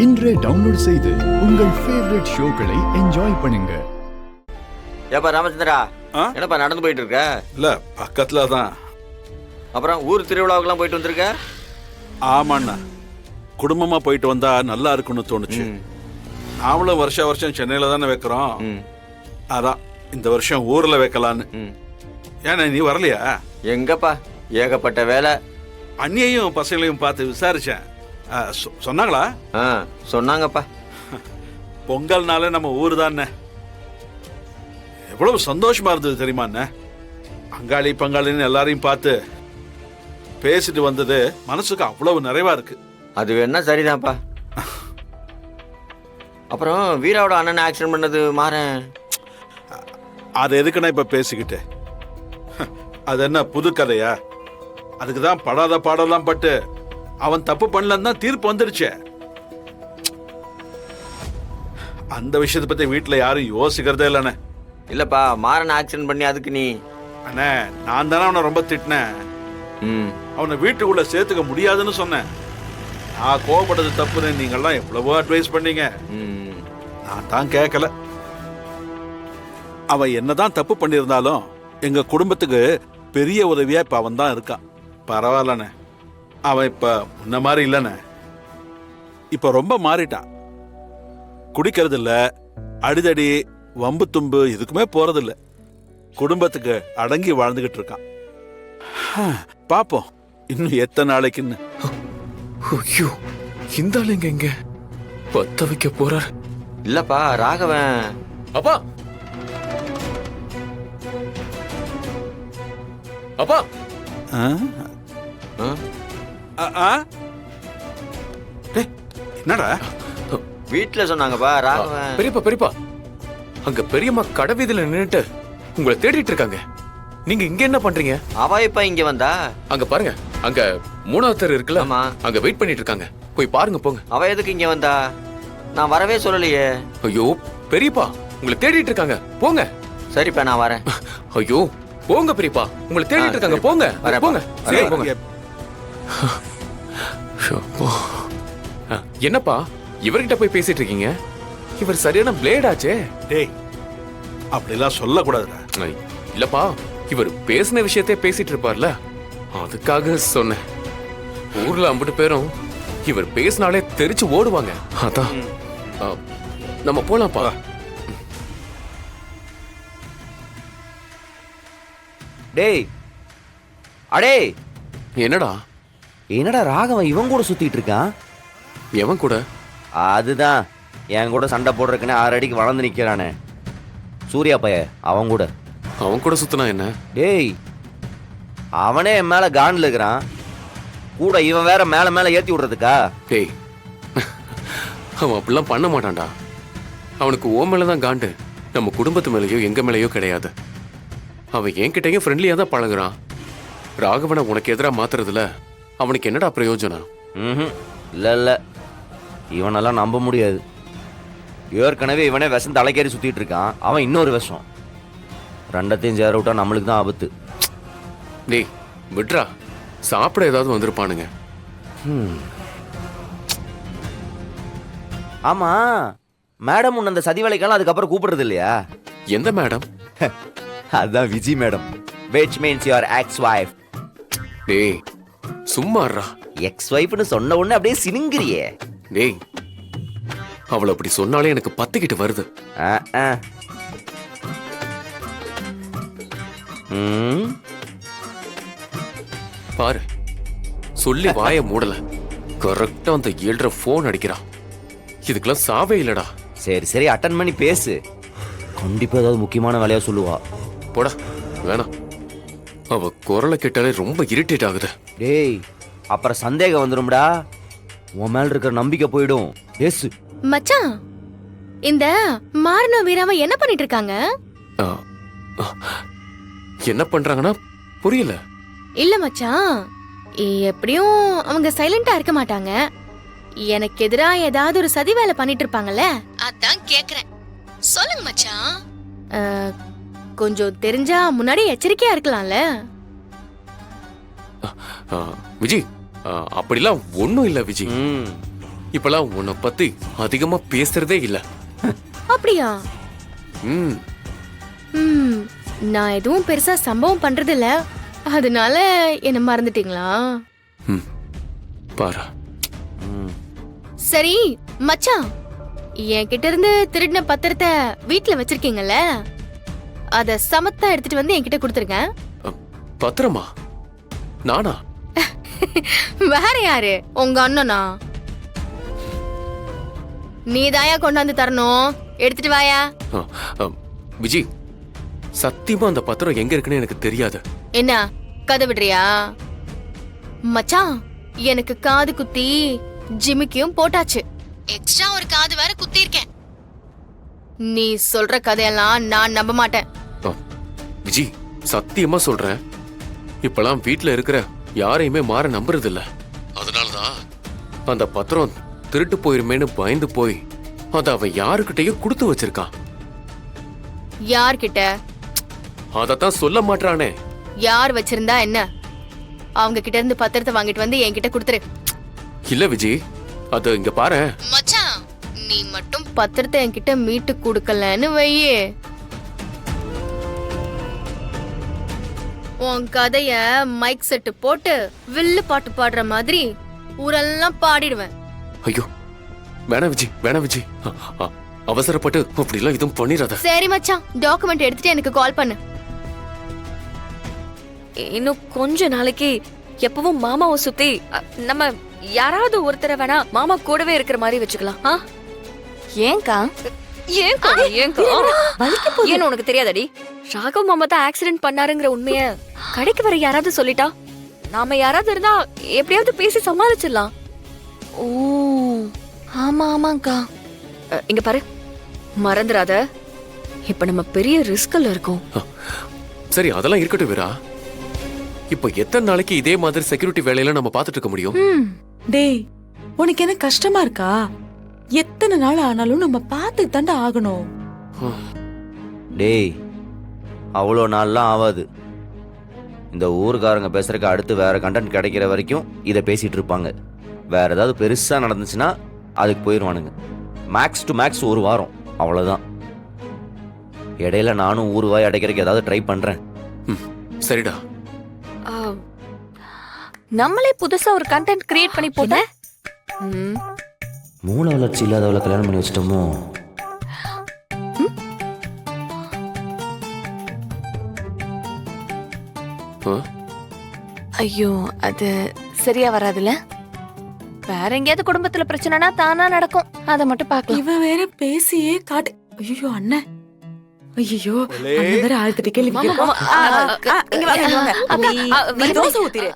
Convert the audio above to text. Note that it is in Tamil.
இன்றே டவுன்லோட் செய்து உங்கள் ஃபேவரட் ஷோக்களை என்ஜாய் பண்ணுங்க. ஏப்பா ராமச்சந்திரா, என்னப்பா நடந்து போயிட்டு இருக்க? இல்ல பக்கத்துல தான். அப்புறம் ஊர் திருவிழாவுக்குலாம் போயிட்டு வந்திருக்க? ஆமாண்ணா, குடும்பமா போயிட்டு வந்தா நல்லா இருக்குன்னு தோணுச்சு. நாமளும் வருஷம் சென்னையில தானே வைக்கிறோம். அதான் இந்த வருஷம் ஊர்ல வைக்கலான்னு. ஏன்னா நீ வரலையா? எங்கப்பா, ஏகப்பட்ட வேலை. அண்ணியையும் பசங்களையும் பார்த்து விசாரிச்சேன். சொன்னாங்களா? சொன்னாங்கப்பா. பொங்கல்னால நம்ம ஊர் தானே, எவ்வளவு சந்தோஷமா இருந்தது தெரியுமா அண்ணே. அங்காளி பங்காளின்னு எல்லாரையும் பார்த்து பேசிட்டு வந்தது மனசுக்கு அவ்வளவு நிறைவா இருக்கு. அது வேணா சரிதான்ப்பா. அப்புறம் வீராவோட அண்ணன் ஆக்சிடென்ட் பண்ணது மாறேன், அது எதுக்குன்னா இப்ப பேசிக்கிட்டு? அது என்ன புது கதையா? அதுக்குதான் படாத பாடலாம் பட்டு அவன் தப்பு பண்ணலன்னு தான் தீர்ப்பு வந்துடுச்சே. அந்த விஷயத்தை பத்தி வீட்டுல யாரும் யோசிக்கிறதே இல்லண்ணே. இல்லப்பா, மாறன் ஆக்சிடென்ட் பண்ணி அதுக்கு நீ? அண்ணே, நான் தானே அவனை ரொம்ப திட்டினேன். அவனை வீட்டுக்குள்ள சேர்த்துக்க முடியாதுன்னு சொன்னேன். நான் கோவப்பட்டது தப்புன்னு நீங்கெல்லாம் எவ்வளவோ அட்வைஸ் பண்ணீங்க. நான் தான் கேட்கல. அவன் என்னதான் தப்பு பண்ணியிருந்தாலும் எங்க குடும்பத்துக்கு பெரிய உதவியா இப்ப அவன் தான் இருக்கான். பரவாயில்லண்ணே, அவன் இப்ப முன்ன மாதிரி இல்லண்ணே. இப்ப ரொம்ப மாறிட்டான். குடிக்கிறது இல்ல, அடிதடி வம்பு தும்பு இதுக்குமே போறதில்ல. குடும்பத்துக்கு அடங்கி வாழ்ந்துகிட்டு இருக்கான். பாப்போம் இன்னும் எத்தனை நாளைக்குன்னு. ஐயோ, இந்த ஆளுங்க எங்க பத்த வைக்க போறார்? இல்லப்பா ராகவன். அப்பா, அப்பா, என்னடா? வீட்டுல சொன்னாங்கப்பா ராகவன். பெரியப்பா பெரியப்பா, அங்க பெரியம்மா கடை வீதியில நின்னுட்டு உங்களை தேடிட்டு இருக்காங்க. நீங்க இங்க என்ன பண்றீங்க? அவ இப்ப இங்க வந்தா? அங்க பாருங்க, அங்க மூணாவது தெரு இருக்குல்ல, ஆமா, அங்க வெயிட் பண்ணிட்டு இருக்காங்க. போய் பாருங்க, போங்க. அவ எதுக்கு இங்க வந்தா? நான் வரவே சொல்லலையே. ஐயோ பெரியப்பா, உங்களை தேடிட்டு இருக்காங்க, போங்க. சரிப்பா, நான் வரேன். ஐயோ போங்க பெரியப்பா, உங்களை தேடிட்டு இருக்காங்க, போங்க போங்க. சரி போங்க. என்னப்பா இவர்கிட்ட போய் பேசிட்டு இருக்கீங்க? இவர் சரியான பிளேட் ஆச்சே. டேய், அப்படிலாம் சொல்லக்கூடாதுடா. இல்லப்பா, இவர் பேசின விஷயத்தை பேசிட்டு இருப்பார்ல, அதுக்காக சொன்னேன். ஊர்ல 50 பேரும் இவர் பேசினாலே தெரிச்சு ஓடுவாங்க. அதான் நம்ம போலாம்ப்பா. டேய், அடே, என்னடா என்னடா ராகவன் இவன் கூட சுத்திட்டு இருக்கான்? எவன் கூட? அதுதான் என் கூட சண்டை போடுறதுக்குன்னு 6 அடிக்கு வளர்ந்து நிக்கிறானே, சூர்யா பைய. அவன் கூட சுத்தினா என்ன? டேய், அவனே என் மேல கான்ல இருக்கிறான், கூட இவன் வேற மேல மேல ஏத்தி விடுறதுக்கா? டேய், அவன் அப்படிலாம் பண்ண மாட்டான்டா. அவனுக்கு ஓ மேலதான் காண்டு, நம்ம குடும்பத்து மேலேயோ எங்க மேலேயோ கிடையாது. அவன் என்கிட்டயும் ஃப்ரெண்ட்லியா தான் பழகுறான். ராகவனை உனக்கு எதிராக மாத்துறதுல அவனுக்கு என்னடா பிரயோஜனம்? இல்ல இல்ல, இவனெல்லாம் நம்ப முடியாது. ஏற்கனவே இவனே விஷம் தலைக்கேறி சுத்திட்டு இருக்கான், அவன் இன்னொரு விஷம். ரெண்டத்தையும் சேர விட்டா நம்மளுக்கு தான் ஆபத்து. டேய் விட்ரா, சாப்பிட ஏதாவது வந்திருப்பானுங்க. ஆமா, மேடம் உன்ன அந்த சதி வேலைக்கெல்லாம் அதுக்கப்புறம் கூப்பிடுறது இல்லையா? எந்த மேடம்? அதான் Viji madam, which means your ex-wife. டேய் சும்மாறா. ex-wifeனு சொன்ன உடனே அப்படியே சினுங்கிறியே. டேய், அவளை அப்படி சொன்னாலே எனக்கு பத்திக்கிட்டு வருது. பாரு, சொல்லி வாய மூடல, கரெக்டா அந்த 7:30 போன் அடிக்கிறான். இதுக்கெல்லாம் சாவே இல்லடா. சரி சரி, அட்டன் பண்ணி பேசு. கண்டிப்பா ஏதாவது முக்கியமான வேலையா சொல்லுவா. போடா, வேணாம். அவ குரலை கேட்டாலே ரொம்ப இரிட்டேட் ஆகுது. டேய், அப்புறம் சந்தேகம் வந்துரும்டா, உன் மேல இருக்கிற நம்பிக்கை போயிடும். பேசு மச்சான். இந்த மாறன வீராம என்ன பண்ணிட்டு இருக்காங்க? என்ன பண்றாங்கன்னா புரியல. இல்ல மச்சான், எப்படியும் அவங்க சைலண்டா இருக்க மாட்டாங்க. எனக்கு எதிரா ஏதாவது ஒரு சதி வேலை பண்ணிட்டு இருப்பாங்கல்ல, அதான் கேக்குறேன். சொல்லுங்க மச்சான். கொஞ்சம் தெரிஞ்சா முன்னாடி எச்சரிக்கையா இருக்கலாம்ல. விஜி, அப்படிலாம் ஒண்ணும் இல்ல விஜி. இப்பெல்லாம் உன்னை பத்தி அதிகமா பேசுறதே இல்ல. அப்படியா? ம் ம், நான் எதுவும் பெருசா சம்பவம் பண்றது இல்ல, அதனால என்ன மறந்துட்டீங்களா? ம் பாரு. சரி மச்சான், என்கிட்ட இருந்து திருடின பத்திரத்தை வீட்ல வச்சிருக்கீங்கல்ல, அத சமத்தா எடுத்துட்டு வந்து என்கிட்ட கொடுத்துருங்க. பத்திரமா? நானா? வேற யாரு? உங்க அண்ணனா? நீதாயா கொண்டாந்து தரணும், எடுத்துட்டு வாயா. அ, அ, விஜி, சத்தியமா அந்த பத்திரம் எங்க இருக்குன்னு எனக்கு தெரியாது. என்ன கதை விடுறியா? மச்சான், எனக்கு காது குத்தி ஜிமிக்கியும் போட்டாச்சு, எக்ஸ்ட்ரா ஒரு காது வேற குத்தி இருக்கேன். நீ சொல்ற கதையெல்லாம் நான் நம்ப மாட்டேன். அ, விஜி, சத்தியமா சொல்றேன், இப்பெல்லாம் வீட்ல இருக்கிற யாரையுமே மாற நம்புறது இல்ல. அதனாலதான் அந்த பத்திரம் திருட்டு போயிருமேன்னு பயந்து போய் அத அவன் யாருக்கிட்டயும் கொடுத்து வச்சிருக்கான். யார்கிட்ட? அதத்தான் சொல்ல மாட்டானே. யார் வச்சிருந்தா என்ன? அவங்க கிட்ட இருந்து பத்திரத்தை வாங்கிட்டு வந்து என்கிட்ட கொடுத்துரு. இல்ல விஜி, அது இங்க பாரு. மச்சான், நீ மட்டும் பத்திரத்தை என்கிட்ட மீட்டு கொடுக்கலன்னு வையே, உன் கதைய மைக் செட்டு போட்டு வில்லு பாட்டு பாடுற மாதிரி ஊரெல்லாம் பாடிடுவேன். ஐயோ, வேணா விஜி, வேணா விஜி. அவசரப்பட்டு அப்படிலாம் எதுவும் பண்ணிடாத. சரி மச்சான், டாக்குமெண்ட் எடுத்துட்டு எனக்கு கால் பண்ணு. இன்னும் கொஞ்ச நாளைக்கு எப்பவும் மாமாவை சுத்தி நம்ம யாராவது ஒருத்தரை வேணா மாமா கூடவே இருக்கிற மாதிரி வச்சுக்கலாம். ஏன்கா ஏன்னு உனக்கு தெரியாதடி? ராகவ் மாமா தான் ஆக்சிடென்ட் பண்ணாருங்கிற உண்மைய கடைக்கு வர யாராவது சொல்லிட்டா நாம யாராவது இருந்தா எப்படியாவது பேசி சமாளிச்சிடலாம். ஓ ஆமா ஆமாக்கா. இங்க பாரு, மறந்துடாத, இப்ப நம்ம பெரிய ரிஸ்க்ல இருக்கோம். சரி, அதெல்லாம் இருக்கட்டும் வீரா. இப்போ எத்தனை நாளைக்கு இதே மாதிரி செக்யூரிட்டி வேலையில நம்ம பாத்துட்டு இருக்க முடியும்? டேய், உனக்கு என்ன கஷ்டமா இருக்கா? எத்தனை நாள் ஆனாலும் நம்ம பார்த்து தாண்டா ஆகணும். டேய், அவ்வளோ நாள்லாம் ஆகாது. இந்த ஊருக்காரங்க பேசுறதுக்கு அடுத்து வேற கண்டென்ட் கிடைக்கிற வரைக்கும் இதை பேசிட்டு இருப்பாங்க. வேற ஏதாவது பெருசா நடந்துச்சுன்னா அதுக்கு போயிடுவானுங்க. மேக்ஸ் டு மேக்ஸ் ஒரு வாரம், அவ்வளோதான். இடையில நானும் ஊர் வாய் அடைக்கிறதுக்கு ஏதாவது ட்ரை பண்றேன். சரிடா. நம்மளே புதுசா ஒரு கண்டென்ட் கிரியேட் பண்ணி போட்ட மூல வளர்ச்சி இல்லாதவளை கல்யாணம் பண்ணி வச்சிட்டோமோ? ஐயோ, அது சரியா வராதுல. வேற எங்கேயாவது குடும்பத்துல பிரச்சனைனா தானா நடக்கும், அதை மட்டும் பாக்கலாம். இவ வேற பேசியே காட்டு. ஐயோ அண்ணன், ஐயோ அண்ணன் வேற ஆழ்த்திட்டு கேள்வி கேட்கும். இங்க வாங்க, இங்க வாங்க. நீ தோசை ஊத்திரு.